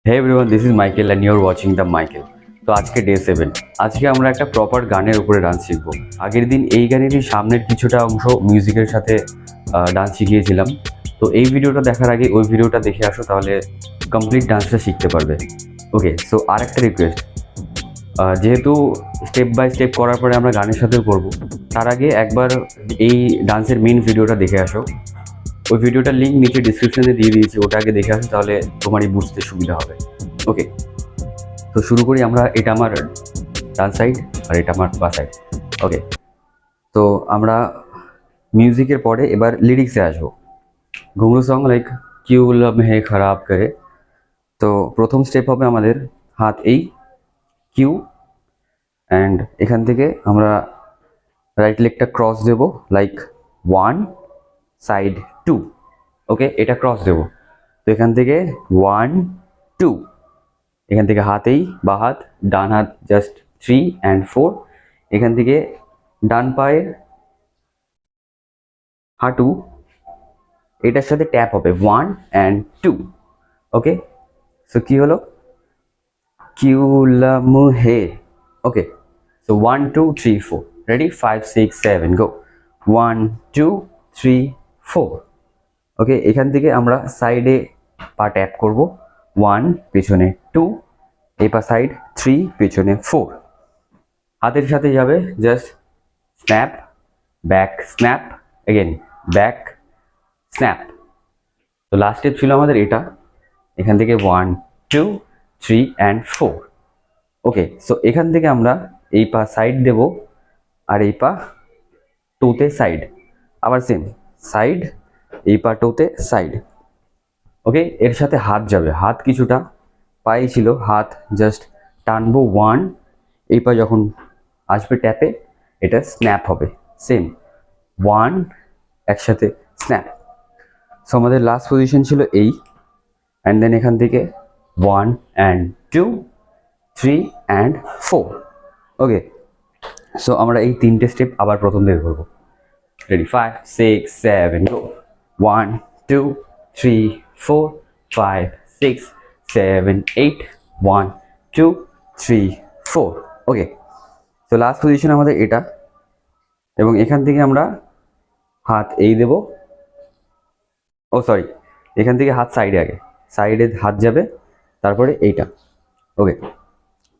Hey everyone, this is Michael and you're watching the Michael. তো আজকে day 7। আজকে আমরা একটা প্রপার গানের উপরে ডান্স শিখবো। আগের দিন এই গানেরই সামনের কিছুটা অংশ মিউজিকের সাথে ডান্স শিখিয়েছিলাম। তো এই ভিডিওটা দেখার আগে ওই ভিডিওটা দেখে আসো, তাহলে কমপ্লিট ডান্সটা শিখতে পারবে। ওকে, সো আর একটা রিকোয়েস্ট, যেহেতু স্টেপ বাই স্টেপ করার পরে আমরা গানের সাথেও করবো, তার আগে একবার এই ডান্সের মেন ভিডিওটা দেখে আসো। ওই ভিডিওটার লিঙ্ক নিচে ডিসক্রিপশনে দিয়ে দিয়েছি, ওটা আগে দেখে আসো, তাহলে তোমারই বুঝতে সুবিধা হবে। ওকে, তো শুরু করি আমরা। এটা আমার ডান সাইড আর এটা আমার বা সাইড। ওকে, তো আমরা মিউজিকের পরে এবার লিরিক্সে আসবো। ঘুঙরু সং লাইক কিউ লব হে খারাপ করে। তো প্রথম স্টেপ হবে আমাদের হাত এই কিউ, অ্যান্ড এখান থেকে আমরা রাইট লেগটা ক্রস দেব লাইক 1 সাইড 2। ওকে, এটা ক্রস দেব। তো এখান থেকে 1 2, এখান থেকে হাতেই বা হাত, ডান হাত জাস্ট 3 and 4। এখান থেকে ডান পায়ের হাঁটু এটার সাথে ট্যাপ হবে 1 and 2। ওকে, সো কি হলো কিউলাম হে। ওকে, সো 1 2 3 4, রেডি 5 6 7 গো। 1 2 3 4। ওকে, এখান থেকে আমরা সাইডে পা ট্যাপ করব। 1 পেছনে 2, এই পা সাইড 3 পেছনে 4। হাতের সাথে যাবে just snap back snap again back snap. তো লাস্ট স্টেপ ছিল আমাদের এটা, এখান থেকে 1 2 3 and 4। ওকে, সো এখান থেকে আমরা এই পা সাইড দেব আর এই পা টোতে সাইড, আবার সেম সাইড, এই পা টোতে সাইড। ওকে, এর সাথে হাত যাবে, হাত কিছুটা পায়ে ছিল, হাত জাস্ট টানবো 1, এই পা যখন আসবে ট্যাপে এটা স্ন্যাপ হবে সেম 1 একসাথে স্ন্যাপ। সো আমাদের লাস্ট পজিশন ছিল এই, অ্যান্ড দেন এখান থেকে 1 and 2 3 and 4। ওকে, সো আমরা এই তিনটে স্টেপ আবার প্রথম থেকে করবো। রেডি 5 6 7 গো। 1 2 3 4 5 6 7 8 1 2 3 4। ওকে, তো লাস্ট পজিশন আমাদের এটা, এবং এখান থেকে আমরা হাত এই দেব। ও সরি, এখান থেকে হাত সাইডে, আগে সাইডে হাত যাবে, তারপরে এইটা। ওকে,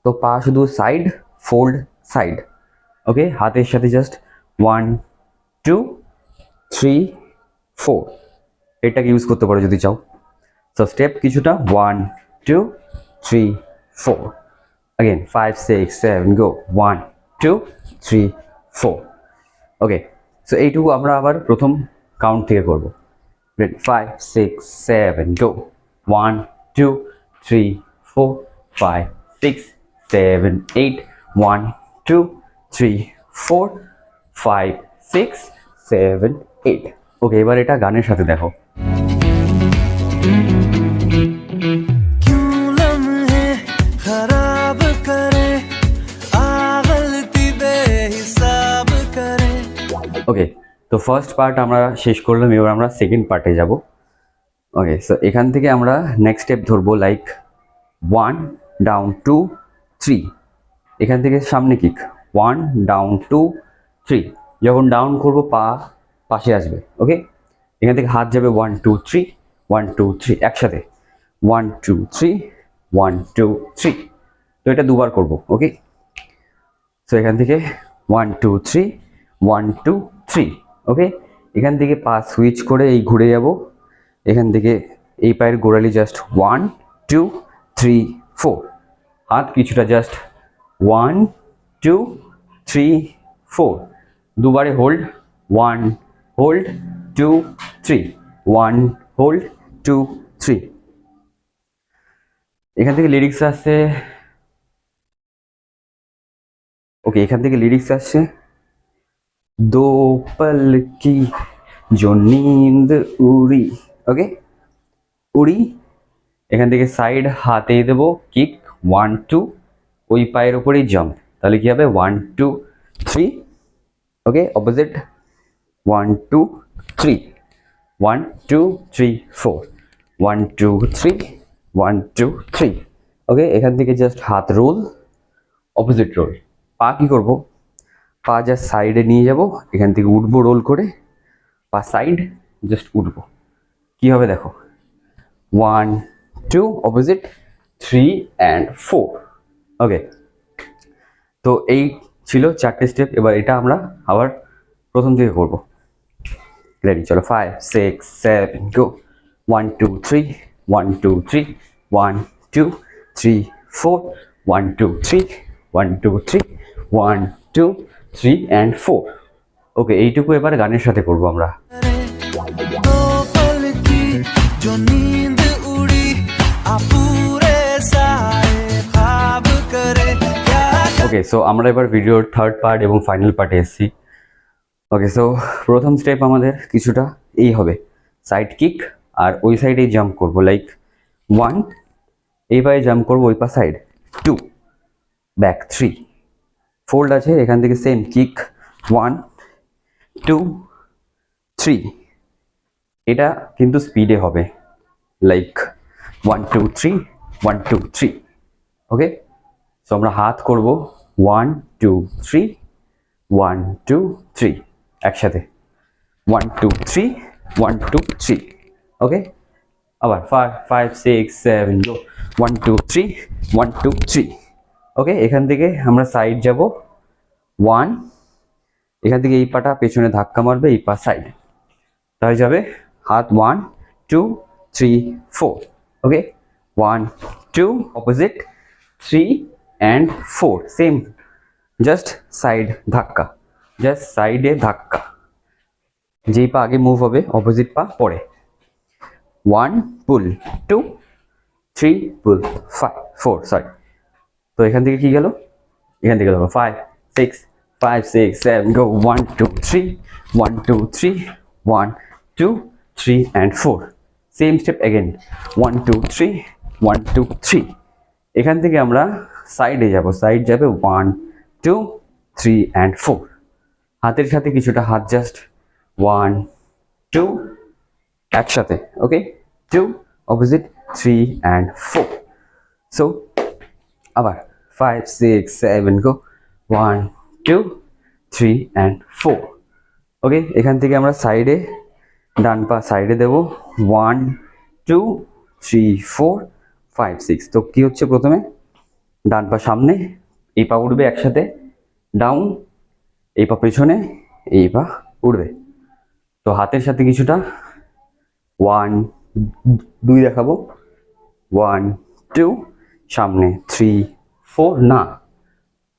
তো পা শুধু সাইড ফোল্ড সাইড। ওকে, হাতের সাথে জাস্ট 1 2 3 4, এটাকে ইউজ করতে পারো যদি চাও। সো স্টেপ কিছুটা 1 2 3 4, again 5 6 7 go 1 2 3 4। ওকে, সো এইটুকু আমরা আবার প্রথম কাউন্ট থেকে করব। Ready 5 6 7 go 1 2 3 4 5 6 7 8 1 2 3 4 5 6 7 8। ওকে, এবার এটা গানের সাথে দেখো। ওকে, তো ফার্স্ট পার্ট আমরা শেষ করলাম, এবার আমরা সেকেন্ড পার্টে যাব। ওকে, সো এখান থেকে আমরা নেক্সট স্টেপ ধরবো লাইক 1 ডাউন 2 3। এখান থেকে সামনে কিক 1 ডাউন 2 3। যখন ডাউন করব পা পাশে আসবে। ওকে, এখান থেকে হাত যাবে 1 2 3 1 2 3 একসাথে 1 2 3 1 2 3। তো এটা দুবার করব। ওকে, সো এখান থেকে 1 2 3 1 2 3। ওকে, এখান থেকে পা সুইচ করে এই ঘুরে যাব, এখান থেকে এই পায়ের গোড়ালি জাস্ট 1 2 3 4। হাত কিছুটা জাস্ট 1 2 3 4, দুবারে হোল্ড 1 হোল্ড 2 3 1 হোল্ড 2 3। এখান থেকে লিরিক্স আসছে। ওকে, এখান থেকে লিরিক্স আসছে दो पल की जो नींद उड़ी। ওকে, উড়ি। এখান থেকে সাইড হাতে দেব কিক 1 2, ওই পায়ের উপরেই জাম্প, তাহলে কি হবে 1 2 3। ওকে, অপোজিট 1 2 3 1 2 3 4 1 2 3 1 2 3 ওকে এখান থেকে জাস্ট হাত রোল অপোজিট রোল পা কি করব পা জাস্ট সাইডে নিয়ে যাব এখান থেকে উঠবো রোল করে পা সাইড জাস্ট উঠবো কি হবে দেখো 1 2 অপোজিট 3 and 4 ওকে তো এই ছিল চারটে স্টেপ এবার এটা আমরা আবার প্রথম থেকে করব রেডি চলো 5 6 7 গো 1 2 3 1 2 3 1 2 3 4 1 2 3 1 2 3 1 2 3 and 4 ওকে এইটুকু এবার গানের সাথে করব আমরা ওকে সো আমরা এবার ভিডিওর থার্ড পার্ট এবং ফাইনাল পার্টে এসেছি ওকে সো প্রথম স্টেপ আমাদের কিছুটা এই হবে সাইড কিক আর ওই সাইডেই জাম্প করব লাইক 1 এইভাবে জাম্প করব ওই পা সাইড 2 ব্যাক 3 ফোল্ড আছে এখান থেকে সেম কিক 1 2 3 এটা কিন্তু স্পিডে হবে লাইক 1 2 3 1 2 3 ওকে সো আমরা হাত করব 1 2 3 1 2 3 একসাথে 1 2 3 1 2 3 ওকে আবার 5 6 7 গো 1 2 3 1 2 3 ওকে এখান থেকে আমরা সাইড যাব 1 এখান থেকে এই পাটা পেছনে ধাক্কা মারবে এই পা সাইড তাই যাবে হাত 1 2 3 4 ওকে 1 2 opposite 3 and 4 same just side ধাক্কা জাস্ট সাইডে ধাক্কা যেই পা আগে মুভ হবে অপোজিট পা পরে 1 পুল 2 3 পুল 4 সরি তো এখান থেকে কি গেল এখান থেকে ধরো 5 6 5 6 7 গো 1 2 3 1 2 3 1 2 3 and 4 সেম স্টেপ अगेन 1 2 3 1 2 3 এখান থেকে আমরা সাইডে যাব সাইড যাবে 1 2 3 and 4 হাতের সাথে কিছুটা হাত জাস্ট 1 2 একসাথে ওকে 2 অপোজিট 3 and 4 সো আবার 5 6 7 গো 1 2 3 and 4 ওকে এখান থেকে আমরা সাইডে ডান পা সাইডে দেব 1 2 3 4 5 6 তো কি হচ্ছে প্রথমে ডান পা সামনে এই পা উঠবে একসাথে ডাউন এই পা পেছনে এই পা উঠবে তো হাতের সাথে কিছুটা 1 2 দেখাবো 1 2 সামনে 3 4 না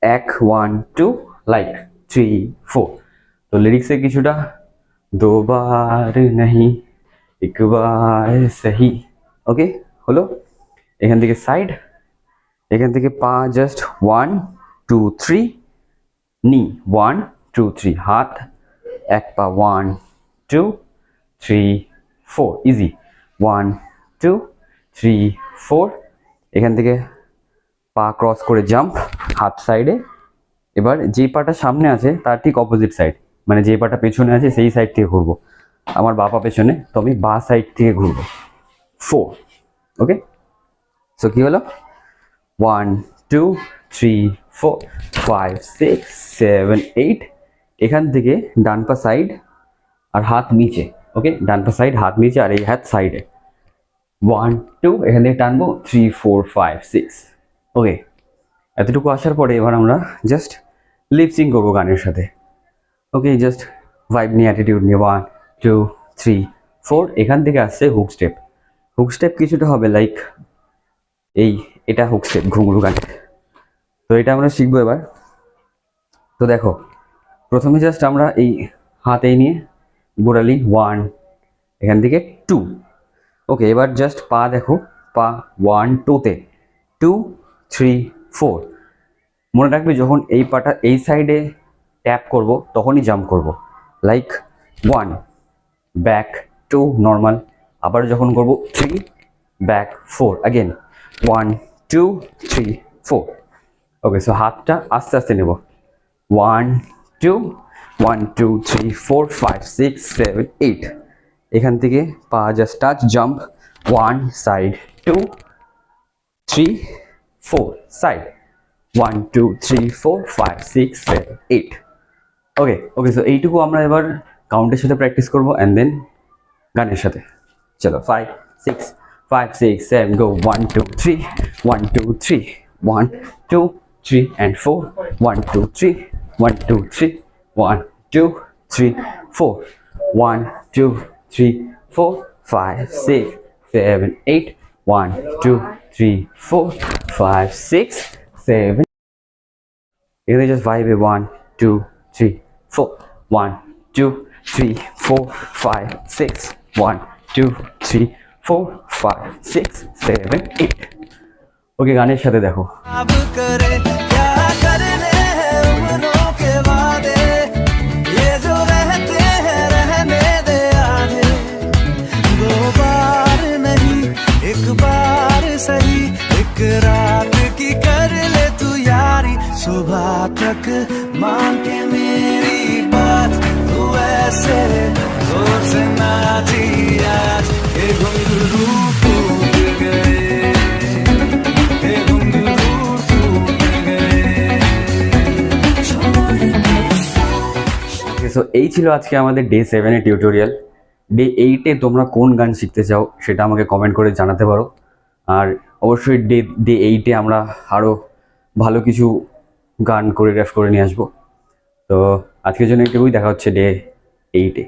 1 2 লাইক 3 4 তো লিরিক্সে কিছুটা दो बार नहीं एक बार सही ওকে হলো এখান থেকে সাইড এখান থেকে পা জাস্ট 1 2 3 নি 1 2 3 হাত এক পা 1 2 3 4 ইজি 1 2 3 4 এখান থেকে পা ক্রস করে জাম্প হাত সাইডে এবার যে পাটা সামনে আছে তার ঠিক অপোজিট সাইড মানে যে পাটা পেছনে আছে সেই সাইড থেকে ঘুরবো আমার বা পা পেছনে তো আমি বা সাইড থেকে ঘুরবো 4 ওকে সো কি হলো 1 2 3 4 5 6 7 8 এখান থেকে ডান পা সাইড আর হাত নিচে ওকে ডান পা সাইড হাত নিচে আর এই হাত সাইডে 1 2 এখান থেকে টানবো 3 4 5 6 ওকে এতটুকু আসার পরে এবার আমরা জাস্ট লিপসিং করবো গানের সাথে ওকে জাস্ট ভাইব নিয়ে অ্যাটিটিউড নিয়ে 1 2 3 4 এখান থেকে আসছে হুক স্টেপ কিছুটা হবে লাইক এই এটা হুক স্টেপ ঘুঙরু গান তো এটা আমরা শিখবো এবার তো দেখো প্রথমে জাস্ট আমরা এই হাতে নিয়ে গোড়ালি 1 এখান থেকে 2 ওকে এবার জাস্ট পা দেখো পা 1 2 তে 2 3 4 মনে রাখবে যখন এই পাটা এই সাইডে ট্যাপ করব তখনই জাম্প করব লাইক 1 ব্যাক 2 নর্মাল আবার যখন করব 3 ব্যাক 4 अगेन 1 2 3 4 ওকে সো হাতটা আস্তে আস্তে নেব 1 2 1 2 3 4 5 6 7 8 এখান থেকে পা just touch jump 1 side 2 3 4 side 1 2 3 4 5 6 7 8 okay so এইটুকু আমরা এবার কাউন্টের সাথে প্র্যাকটিস করব এন্ড দেন গানের সাথে চলো 5 6 5 6 7 go 1 2 3 1 2 3 1 2 3 and 4 1 2 3 1 2 3 1 2 3 4 1 2 3 4 5 6 7 8 1 2 3 4 5 6 7 এখানে জাস্ট ভাইবে 1 2 3 4 1 2 3 4 5 6 1 2 3 4 5 6 7 8 ওকে গানের সাথে দেখো अब करे क्या करने हैं उम्रों के वादे ये जो रहते हैं रहने दे आधे दो बार नहीं एक बार सही एक रात की कर ले तू यारी सुबह तक मान के मेरी बात तू ऐसे जोर से नाची आज ये घुंघरू टूट गए ये घुंघरू टूट गए সো এই ছিল আজকে আমাদের ডে 7 এর টিউটোরিয়াল ডে 8 এ তোমরা কোন গান শিখতে চাও সেটা আমাকে কমেন্ট করে জানাতে পারো আর অবশ্যই ডে 8 এ আমরা আরো ভালো কিছু গান কোরিওগ্রাফ করে নিয়ে আসবো তো আজকের জন্য এটুকুই দেখা হচ্ছে ডে 8 এ